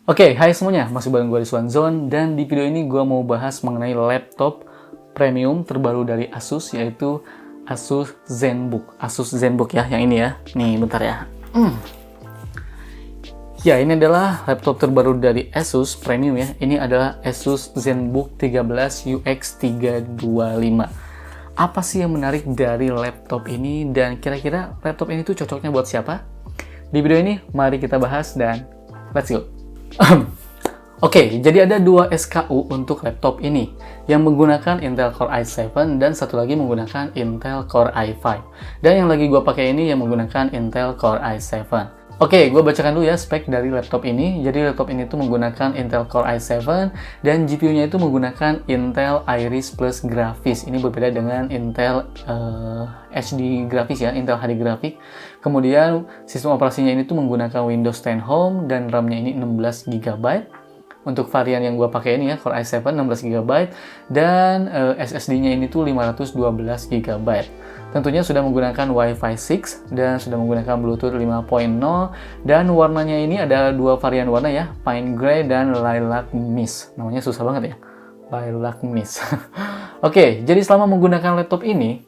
Oke, hai semuanya, masih bareng gue Rizwan Zone, dan di video ini gue mau bahas mengenai laptop premium terbaru dari Asus, yaitu Asus ZenBook. Asus ZenBook ya, yang ini ya. Nih, bentar ya. Ya, ini adalah laptop terbaru dari Asus premium ya. Ini adalah Asus ZenBook 13 UX325. Apa sih yang menarik dari laptop ini, dan kira-kira laptop ini tuh cocoknya buat siapa? Di video ini, mari kita bahas dan let's go! Oke, jadi ada dua SKU untuk laptop ini yang menggunakan Intel Core i7 dan satu lagi menggunakan Intel Core i5. Dan yang lagi gue pakai ini yang menggunakan Intel Core i7. Oke, gue bacakan dulu ya spek dari laptop ini. Jadi laptop ini tuh menggunakan Intel Core i7 dan GPU-nya itu menggunakan Intel Iris Plus Graphics. Ini berbeda dengan Intel HD Graphics ya, Intel HD Graphics. Kemudian sistem operasinya ini tuh menggunakan Windows 10 Home dan RAM-nya ini 16 GB. Untuk varian yang gue pakai ini ya, Core i7 16 GB dan SSD-nya ini tuh 512 GB. Tentunya sudah menggunakan Wi-Fi 6 dan sudah menggunakan Bluetooth 5.0 dan warnanya ini ada dua varian warna ya, Pine Gray dan Lilac Mist. Namanya susah banget ya, Lilac Mist. Oke, jadi selama menggunakan laptop ini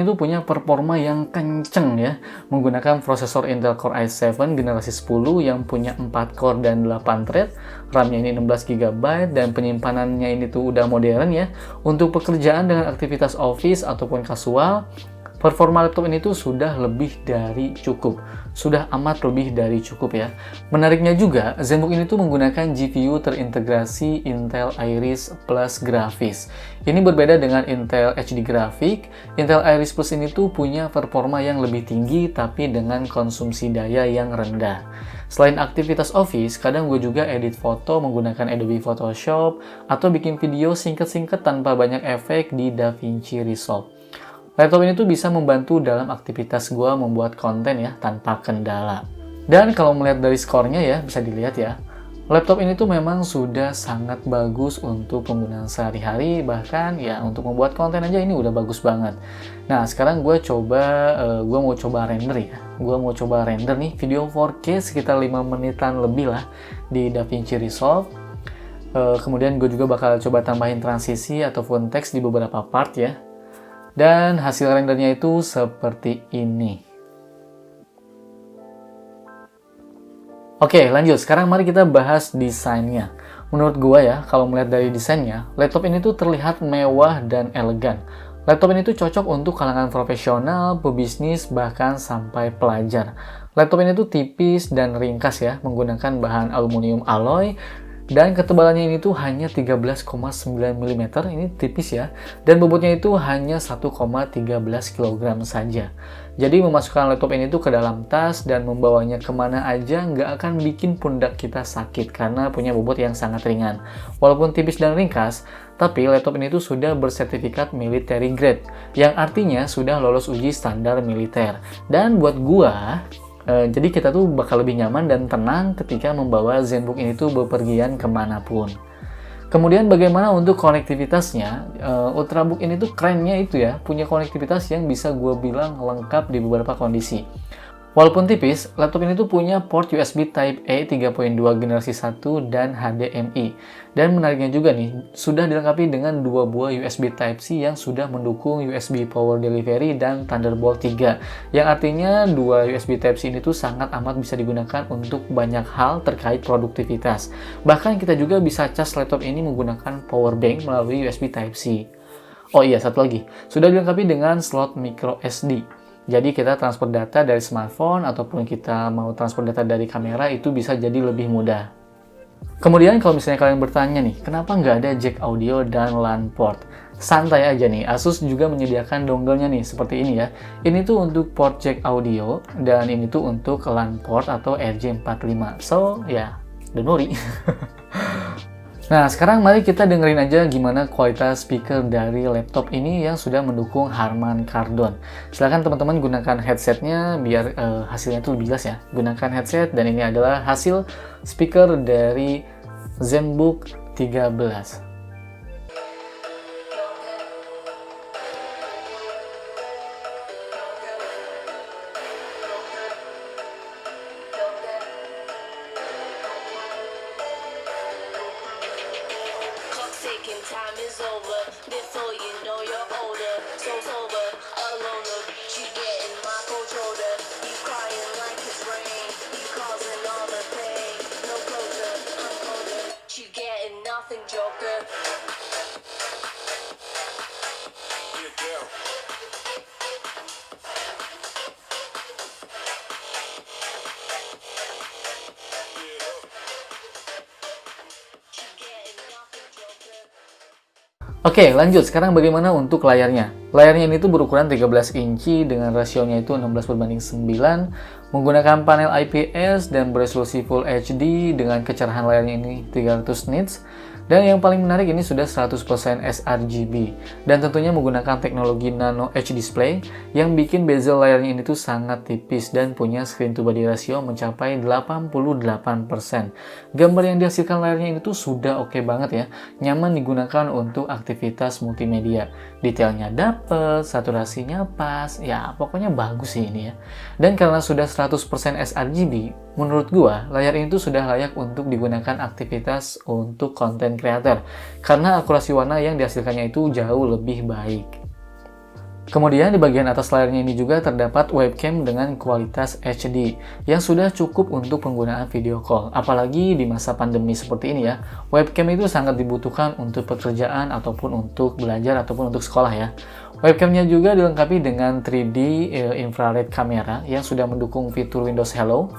tuh punya performa yang kenceng ya, menggunakan prosesor Intel Core i7 generasi 10 yang punya 4 core dan 8 thread, RAM-nya ini 16 GB, dan penyimpanannya ini tuh udah modern ya. Untuk pekerjaan dengan aktivitas office ataupun kasual, performa laptop ini tuh sudah lebih dari cukup. Sudah amat lebih dari cukup ya. Menariknya juga, ZenBook ini tuh menggunakan GPU terintegrasi Intel Iris Plus Graphics. Ini berbeda dengan Intel HD Graphics. Intel Iris Plus ini tuh punya performa yang lebih tinggi tapi dengan konsumsi daya yang rendah. Selain aktivitas office, kadang gue juga edit foto menggunakan Adobe Photoshop atau bikin video singkat-singkat tanpa banyak efek di DaVinci Resolve. Laptop ini tuh bisa membantu dalam aktivitas gue membuat konten ya, tanpa kendala. Dan kalau melihat dari skornya ya, bisa dilihat ya, laptop ini tuh memang sudah sangat bagus untuk penggunaan sehari-hari, bahkan ya untuk membuat konten aja ini udah bagus banget. Nah, sekarang gue mau coba render ya. Gue mau coba render nih video 4K sekitar 5 menitan lebih lah di DaVinci Resolve. Kemudian gue juga bakal coba tambahin transisi ataupun teks di beberapa part ya. Dan hasil rendernya itu seperti ini. Oke, lanjut. Sekarang mari kita bahas desainnya. Menurut gua ya, kalau melihat dari desainnya, laptop ini tuh terlihat mewah dan elegan. Laptop ini tuh cocok untuk kalangan profesional, pebisnis, bahkan sampai pelajar. Laptop ini tuh tipis dan ringkas ya, menggunakan bahan aluminium alloy. Dan ketebalannya ini tuh hanya 13,9 mm, ini tipis ya. Dan bobotnya itu hanya 1,13 kg saja. Jadi memasukkan laptop ini tuh ke dalam tas dan membawanya kemana aja nggak akan bikin pundak kita sakit karena punya bobot yang sangat ringan. Walaupun tipis dan ringkas, tapi laptop ini tuh sudah bersertifikat military grade, yang artinya sudah lolos uji standar militer. Dan buat gua, jadi kita tuh bakal lebih nyaman dan tenang ketika membawa ZenBook ini tuh bepergian kemanapun. Kemudian bagaimana untuk konektivitasnya? Ultrabook ini tuh kerennya itu ya, punya konektivitas yang bisa gue bilang lengkap di beberapa kondisi. Walaupun tipis, laptop ini tuh punya port USB Type-A 3.2 generasi 1 dan HDMI. Dan menariknya juga nih, sudah dilengkapi dengan dua buah USB Type-C yang sudah mendukung USB Power Delivery dan Thunderbolt 3. Yang artinya dua USB Type-C ini tuh sangat amat bisa digunakan untuk banyak hal terkait produktivitas. Bahkan kita juga bisa cas laptop ini menggunakan power bank melalui USB Type-C. Oh iya, satu lagi, sudah dilengkapi dengan slot micro SD. Jadi kita transfer data dari smartphone ataupun kita mau transfer data dari kamera itu bisa jadi lebih mudah. Kemudian kalau misalnya kalian bertanya nih, kenapa nggak ada jack audio dan LAN port? Santai aja nih, Asus juga menyediakan dongle-nya nih, seperti ini ya. Ini tuh untuk port jack audio, dan ini tuh untuk LAN port atau RJ45. So, ya, don't worry. Nah, sekarang mari kita dengerin aja gimana kualitas speaker dari laptop ini yang sudah mendukung Harman Kardon. Silahkan teman-teman gunakan headsetnya biar hasilnya tuh lebih jelas ya. Gunakan headset, dan ini adalah hasil speaker dari ZenBook 13. time is over. Before you know you're older, so sober, alone. Look, you getting my cold shoulder. You crying like it's rain. You causing all the pain. No closure, I'm colder. You getting nothing, Joker. Oke, lanjut. Sekarang bagaimana untuk layarnya? Layarnya ini tuh berukuran 13 inci dengan rasionya itu 16:9, menggunakan panel IPS dan beresolusi Full HD dengan kecerahan layarnya ini 300 nits. Dan yang paling menarik ini sudah 100% sRGB dan tentunya menggunakan teknologi Nano Edge Display yang bikin bezel layarnya ini tuh sangat tipis dan punya screen to body ratio mencapai 88%. Gambar yang dihasilkan layarnya ini tuh sudah oke banget ya, nyaman digunakan untuk aktivitas multimedia. Detailnya dapet, saturasinya pas, ya pokoknya bagus sih ini ya. Dan karena sudah 100% sRGB, menurut gua layar ini tuh sudah layak untuk digunakan aktivitas untuk konten creator karena akurasi warna yang dihasilkannya itu jauh lebih baik. Kemudian di bagian atas layarnya ini juga terdapat webcam dengan kualitas HD yang sudah cukup untuk penggunaan video call. Apalagi di masa pandemi seperti ini ya, webcam itu sangat dibutuhkan untuk pekerjaan ataupun untuk belajar ataupun untuk sekolah ya. Webcamnya juga dilengkapi dengan 3D infrared kamera yang sudah mendukung fitur Windows Hello.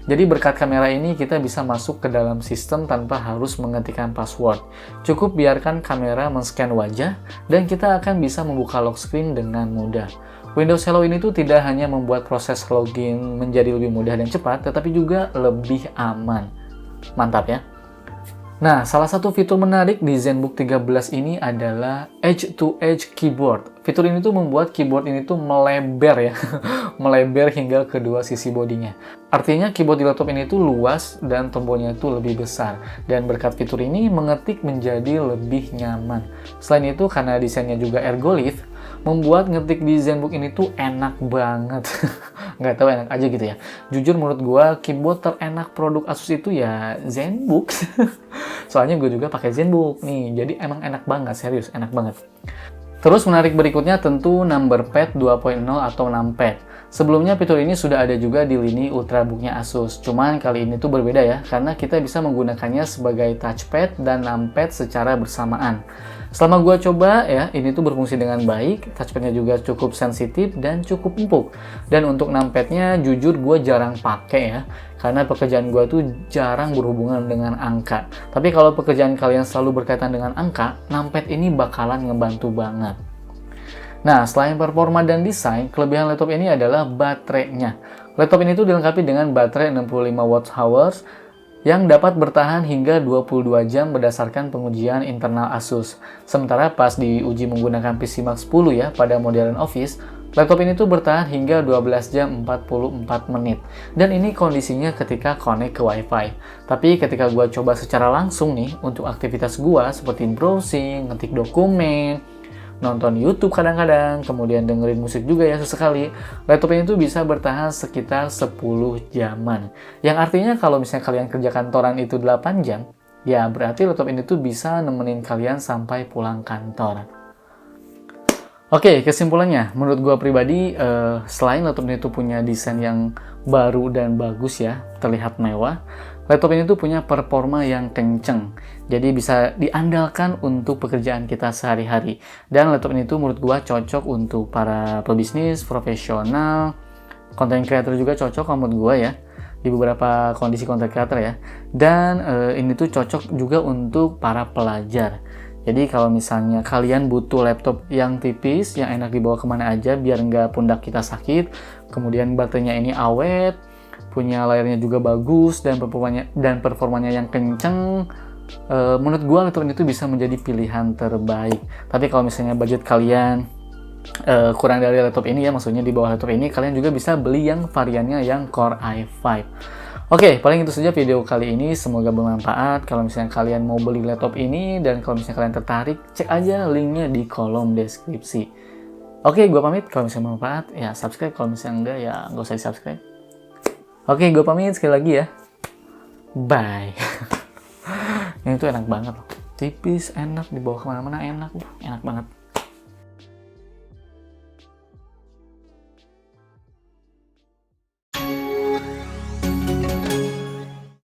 Jadi berkat kamera ini kita bisa masuk ke dalam sistem tanpa harus mengetikkan password. Cukup biarkan kamera men-scan wajah dan kita akan bisa membuka lock screen dengan mudah. Windows Hello ini tuh tidak hanya membuat proses login menjadi lebih mudah dan cepat, tetapi juga lebih aman. Mantap ya. Nah, salah satu fitur menarik di ZenBook 13 ini adalah Edge-to-Edge Keyboard. Fitur ini tuh membuat keyboard ini tuh melebar ya, melebar hingga kedua sisi bodinya. Artinya keyboard di laptop ini tuh luas dan tombolnya tuh lebih besar. Dan berkat fitur ini mengetik menjadi lebih nyaman. Selain itu karena desainnya juga ergolift, membuat ngetik di ZenBook ini tuh enak banget. Nggak tahu enak aja gitu ya. Jujur menurut gua keyboard terenak produk Asus itu ya ZenBook. Soalnya gue juga pakai ZenBook nih, jadi emang enak banget, serius enak banget. Terus menarik berikutnya tentu number pad 2.0 atau numpad. Sebelumnya fitur ini sudah ada juga di lini Ultrabook-nya Asus, cuman kali ini tuh berbeda ya, karena kita bisa menggunakannya sebagai touchpad dan numpad secara bersamaan. Selama gua coba ya, ini tuh berfungsi dengan baik, touchpadnya juga cukup sensitif dan cukup empuk. Dan untuk numpadnya jujur gua jarang pakai ya, karena pekerjaan gua tuh jarang berhubungan dengan angka. Tapi kalau pekerjaan kalian selalu berkaitan dengan angka, numpad ini bakalan ngebantu banget. Nah, selain performa dan desain, kelebihan laptop ini adalah baterainya. Laptop ini tuh dilengkapi dengan baterai 65 Wh yang dapat bertahan hingga 22 jam berdasarkan pengujian internal Asus. Sementara pas diuji menggunakan PCMark 10 ya pada modern Office, laptop ini tuh bertahan hingga 12 jam 44 menit. Dan ini kondisinya ketika connect ke WiFi. Tapi ketika gua coba secara langsung nih untuk aktivitas gua seperti browsing, ngetik dokumen, nonton YouTube kadang-kadang, kemudian dengerin musik juga ya sesekali, laptop ini tuh bisa bertahan sekitar 10 jaman. Yang artinya kalau misalnya kalian kerja kantoran itu 8 jam, ya berarti laptop ini tuh bisa nemenin kalian sampai pulang kantor. Oke, kesimpulannya, menurut gua pribadi, selain laptop ini tuh punya desain yang baru dan bagus ya, terlihat mewah, laptop ini tuh punya performa yang kenceng. Jadi bisa diandalkan untuk pekerjaan kita sehari-hari. Dan laptop ini tuh menurut gua cocok untuk para pebisnis, profesional, content creator juga cocok menurut gua ya. Di beberapa kondisi content creator ya. Dan ini tuh cocok juga untuk para pelajar. Jadi kalau misalnya kalian butuh laptop yang tipis, yang enak dibawa kemana aja biar nggak pundak kita sakit, kemudian baterainya ini awet, punya layarnya juga bagus, dan performanya yang kenceng, menurut gua laptop ini tuh bisa menjadi pilihan terbaik. Tapi kalau misalnya budget kalian kurang dari laptop ini ya, maksudnya di bawah laptop ini, kalian juga bisa beli yang variannya yang Core i5. Oke, paling itu saja video kali ini. Semoga bermanfaat. Kalau misalnya kalian mau beli laptop ini dan kalau misalnya kalian tertarik, cek aja linknya di kolom deskripsi. Oke, gue pamit. Kalau misalnya bermanfaat, ya subscribe. Kalau misalnya enggak, ya nggak usah di subscribe. Oke, gue pamit sekali lagi ya. Bye. Ini tuh enak banget loh. tipis, enak, dibawa kemana-mana enak, enak banget.